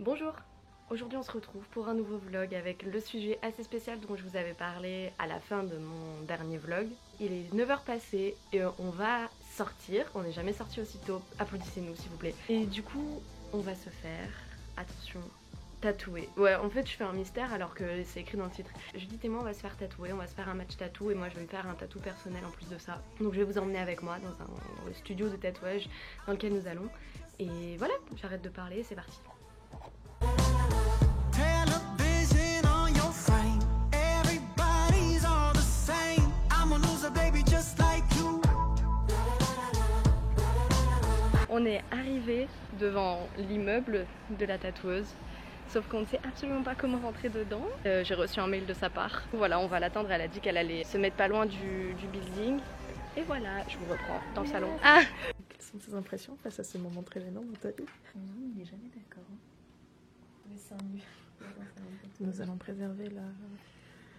Bonjour, aujourd'hui on se retrouve pour un nouveau vlog avec le sujet assez spécial dont je vous avais parlé à la fin de mon dernier vlog. Il est 9 h passées et on va sortir, on n'est jamais sorti aussitôt, applaudissez-nous s'il vous plaît. Et du coup on va se faire, attention, tatouer. Ouais, en fait je fais un mystère alors que c'est écrit dans le titre. Judith et moi on va se faire tatouer, on va se faire un match tatou et moi je vais me faire un tatou personnel en plus de ça. Donc je vais vous emmener avec moi dans le studio de tatouage dans lequel nous allons. Et voilà, j'arrête de parler, c'est parti. On est arrivé devant l'immeuble de la tatoueuse, sauf qu'on ne sait absolument pas comment rentrer dedans. J'ai reçu un mail de sa part. Voilà, on va l'attendre, elle a dit qu'elle allait se mettre pas loin du building. Et voilà, je vous reprends dans le salon. Ah, quelles sont tes impressions face à ce moment très gênant dans ta vie? On n'est jamais d'accord. Les seins nus. Nous allons préserver la...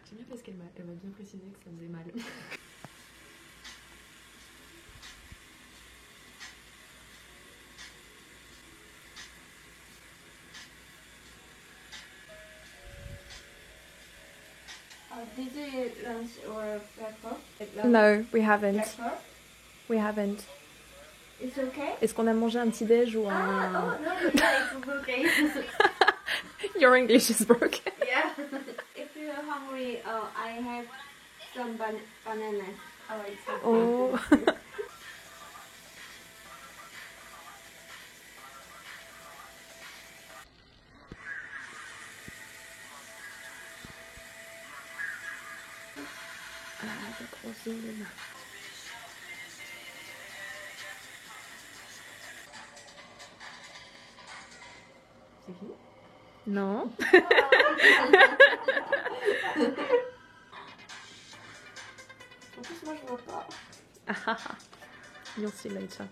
J'aime bien parce qu'elle m'a bien précisé que ça faisait mal. Did you lunch or breakfast? No, we haven't. Breakfast? We haven't. It's okay? Est-ce qu'on a mangé un petit déj ou un... Oh, no, yeah, it's okay. Your English is broken. Yeah. If you're hungry, I have some bananas. Oh, it's okay. Oh. Ah, c'est trop zoom. C'est qui? Non. En plus, moi, je vois pas. You'll see later.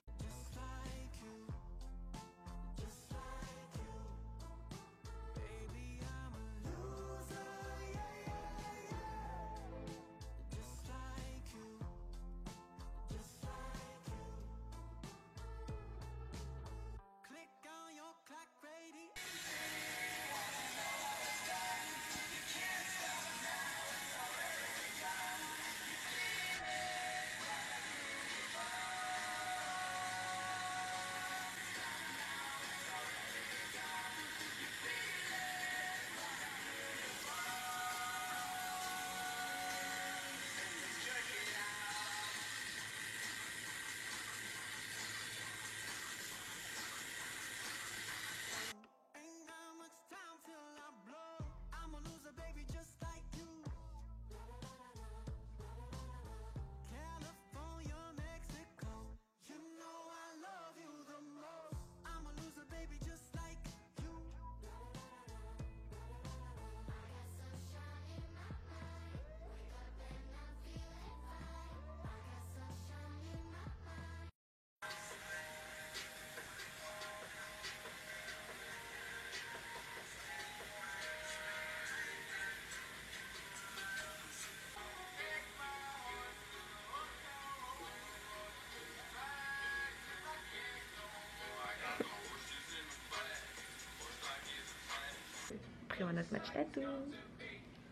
Pris notre match tattoo.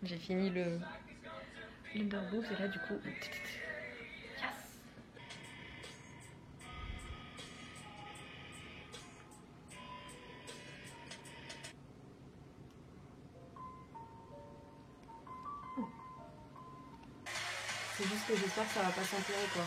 J'ai fini le underboob et là du coup... Yes. C'est juste que j'espère que ça va pas s'empirer quoi.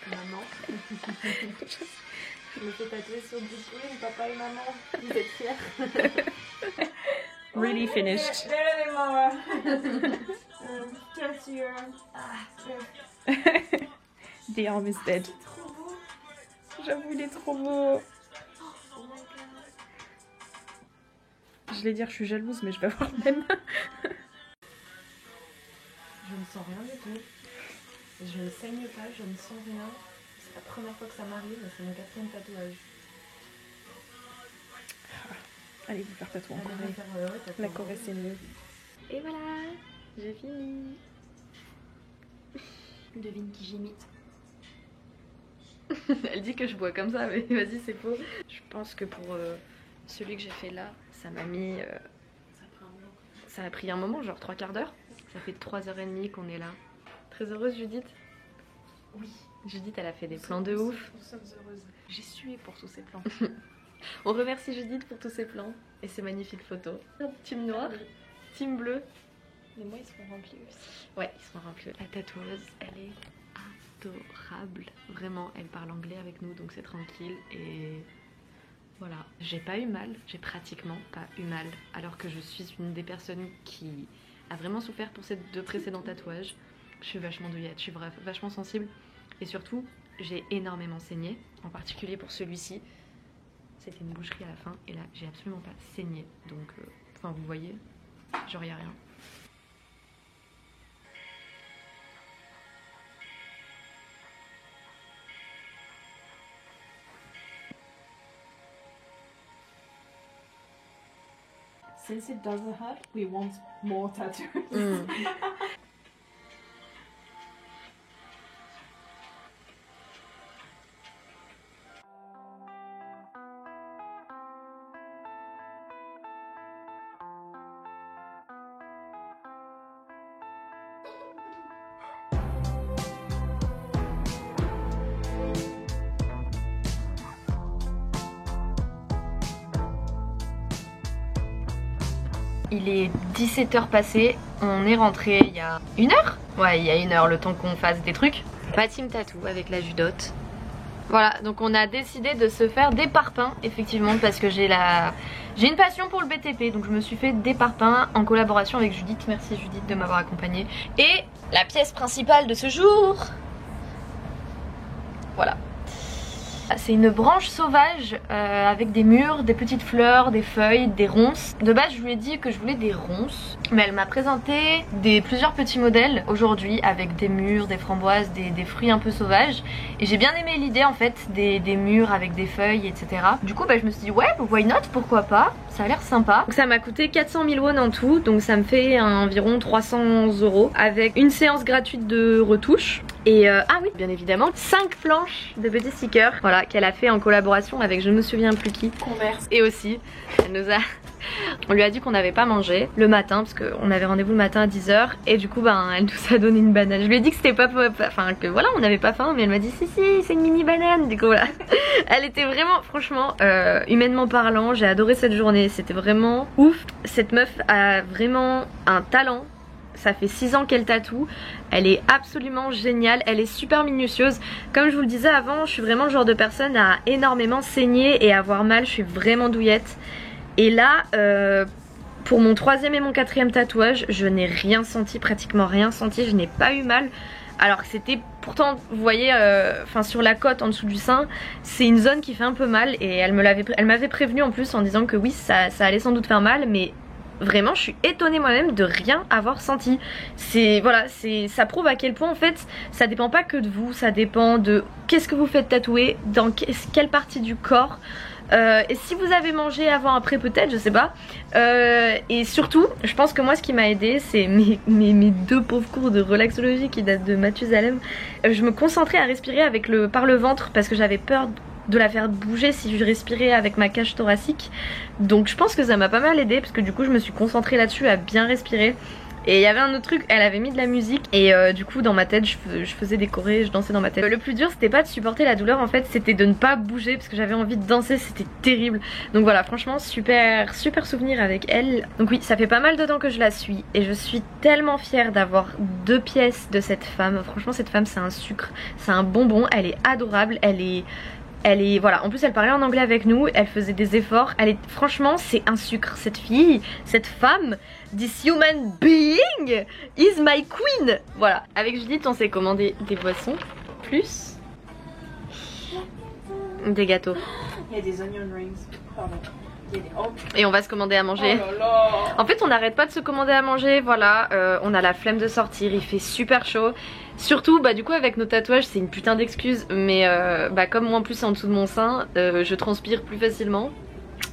Maman. Je me fais tatouer sur du screen, papa et maman. Vous êtes fiers? Really finished. Very more. Just your... The arm is dead. C'est trop beau. J'avoue, il est trop beau. Oh my god. Je vais dire, je suis jalouse, mais je vais avoir même. Je ne sens rien du tout. Je ne saigne pas, je ne sens rien. C'est la première fois que ça m'arrive, mais c'est mon 4e tatouage. Allez vous faire tatouer en Allez, Corée. faire, tatouage. La Corée c'est mieux. Et voilà, j'ai fini. Devine qui j'imite. Elle dit que je bois comme ça, mais vas-y, c'est faux. Je pense que pour celui que j'ai fait là, ça m'a mis. Ça a pris un moment, genre 3 quarts d'heure. Ça fait 3h30 qu'on est là. Très heureuse, Judith? Oui. Judith, elle a fait des plans de ouf. Nous sommes heureuses. J'ai sué pour tous ces plans. On remercie Judith pour tous ses plans et ses magnifiques photos. Team noir, team bleu. Mais moi, ils seront remplis aussi. Ouais, ils sont remplis. La tatoueuse, elle est adorable. Vraiment, elle parle anglais avec nous, donc c'est tranquille. Et voilà, j'ai pas eu mal, j'ai pratiquement pas eu mal. Alors que je suis une des personnes qui a vraiment souffert pour ces 2 précédents tatouages. Je suis vachement douillette, je suis vachement sensible. Et surtout, j'ai énormément saigné, en particulier pour celui-ci. C'était une boucherie à la fin, et là, j'ai absolument pas saigné. Donc, enfin, vous voyez, genre, y a rien. Since it doesn't hurt, we want more tattoos. Il est 17h passé, on est rentré il y a 1 heure. Ouais, il y a 1 heure, le temps qu'on fasse des trucs. Pas team tattoo avec la judote. Voilà, donc on a décidé de se faire des parpaings, effectivement, parce que j'ai une passion pour le BTP. Donc je me suis fait des parpaings en collaboration avec Judith. Merci Judith de m'avoir accompagnée. Et la pièce principale de ce jour, voilà. C'est une branche sauvage avec des mûres, des petites fleurs, des feuilles, des ronces. De base, je lui ai dit que je voulais des ronces, mais elle m'a présenté plusieurs petits modèles aujourd'hui avec des mûres, des framboises, des fruits un peu sauvages. Et j'ai bien aimé l'idée en fait des mûres avec des feuilles, etc. Du coup, je me suis dit ouais, why not, pourquoi pas, ça a l'air sympa. Donc ça m'a coûté 400 000 won en tout, donc ça me fait environ 300 € avec une séance gratuite de retouche. Et ah oui, bien évidemment, 5 planches de petits stickers, voilà, qu'elle a fait en collaboration avec je ne me souviens plus qui. Converse. Et aussi, on lui a dit qu'on n'avait pas mangé le matin parce qu'on avait rendez-vous le matin à 10h et du coup elle nous a donné une banane. Je lui ai dit que c'était pas, enfin que voilà, on n'avait pas faim, mais elle m'a dit si c'est une mini banane. Du coup voilà, elle était vraiment, franchement, humainement parlant, j'ai adoré cette journée, c'était vraiment ouf. Cette meuf a vraiment un talent. Ça fait 6 ans qu'elle tatoue, elle est absolument géniale, elle est super minutieuse. Comme je vous le disais avant, je suis vraiment le genre de personne à énormément saigner et à avoir mal, je suis vraiment douillette. Et là, pour mon 3e et mon 4e tatouage, je n'ai rien senti, pratiquement rien senti, je n'ai pas eu mal. Alors que c'était pourtant, vous voyez, sur la côte en dessous du sein, c'est une zone qui fait un peu mal. Et elle m'avait prévenu en plus en disant que oui, ça allait sans doute faire mal, mais vraiment je suis étonnée moi-même de rien avoir senti. Voilà, ça prouve à quel point en fait ça dépend pas que de vous, ça dépend de qu'est-ce que vous faites tatouer, dans quelle partie du corps. Et si vous avez mangé avant, après peut-être, je sais pas. Et surtout, je pense que moi ce qui m'a aidé, c'est mes 2 pauvres cours de relaxologie qui datent de Mathusalem. Je me concentrais à respirer par le ventre parce que j'avais peur de la faire bouger si je respirais avec ma cage thoracique. Donc je pense que ça m'a pas mal aidé parce que du coup je me suis concentrée là-dessus à bien respirer. Et il y avait un autre truc, elle avait mis de la musique et du coup dans ma tête je faisais des chorés, je dansais dans ma tête. Le plus dur c'était pas de supporter la douleur en fait, c'était de ne pas bouger parce que j'avais envie de danser, c'était terrible. Donc voilà, franchement super souvenir avec elle. Donc oui, ça fait pas mal de temps que je la suis et je suis tellement fière d'avoir 2 pièces de cette femme. Franchement cette femme c'est un sucre, c'est un bonbon, elle est adorable, elle est voilà, en plus elle parlait en anglais avec nous, elle faisait des efforts, franchement c'est un sucre, cette fille, cette femme, this human being is my queen. Voilà, avec Judith on s'est commandé des boissons plus des gâteaux. Il y a des onion rings. Pardon. Il y a des... oh. Et on va se commander à manger. Oh là là. En fait on n'arrête pas de se commander à manger, voilà, on a la flemme de sortir, il fait super chaud. Surtout bah du coup avec nos tatouages c'est une putain d'excuse, mais bah comme moi en plus c'est en dessous de mon sein, je transpire plus facilement.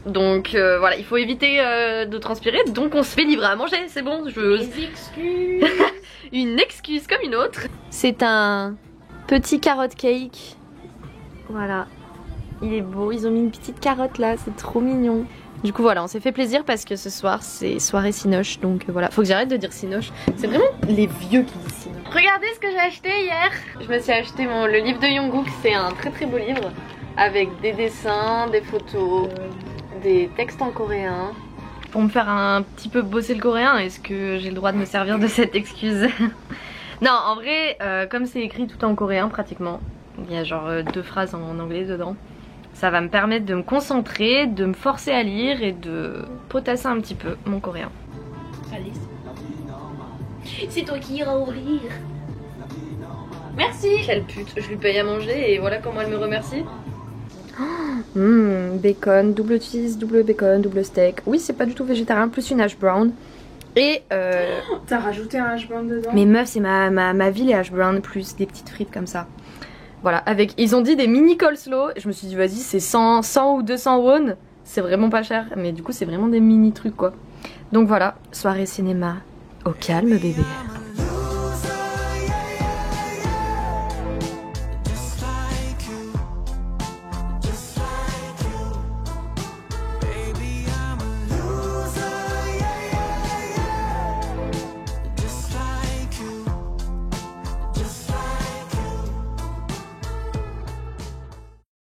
Donc voilà, il faut éviter de transpirer, donc on se fait livrer à manger, c'est bon. Les excuses. Une excuse comme une autre. C'est un petit carrot cake, voilà. Il est beau, ils ont mis une petite carotte là, c'est trop mignon. Du coup voilà, on s'est fait plaisir parce que ce soir c'est soirée Cinoche, donc voilà. Faut que j'arrête de dire Cinoche, c'est vraiment les vieux qui disent Cinoche. Regardez ce que j'ai acheté hier. Je me suis acheté le livre de Jungkook, c'est un très très beau livre avec des dessins, des photos, des textes en coréen. Pour me faire un petit peu bosser le coréen, est-ce que j'ai le droit de me servir de cette excuse? Non, en vrai, comme c'est écrit tout en coréen pratiquement, il y a genre 2 phrases en anglais dedans. Ça va me permettre de me concentrer, de me forcer à lire et de potasser un petit peu mon coréen. Allez. C'est toi qui iras ouvrir. Merci. Quelle pute, je lui paye à manger et voilà comment elle me remercie. Bacon, double cheese, double bacon, double steak. Oui, c'est pas du tout végétarien, plus une hash brown. Et T'as rajouté un hash brown dedans? mais meuf, c'est ma vie les hash brown plus des petites frites comme ça. Voilà, avec, ils ont dit des mini coleslaw. Je me suis dit vas-y, c'est 100 ou 200 won. C'est vraiment pas cher, mais du coup c'est vraiment des mini trucs quoi. Donc voilà, soirée cinéma au calme bébé.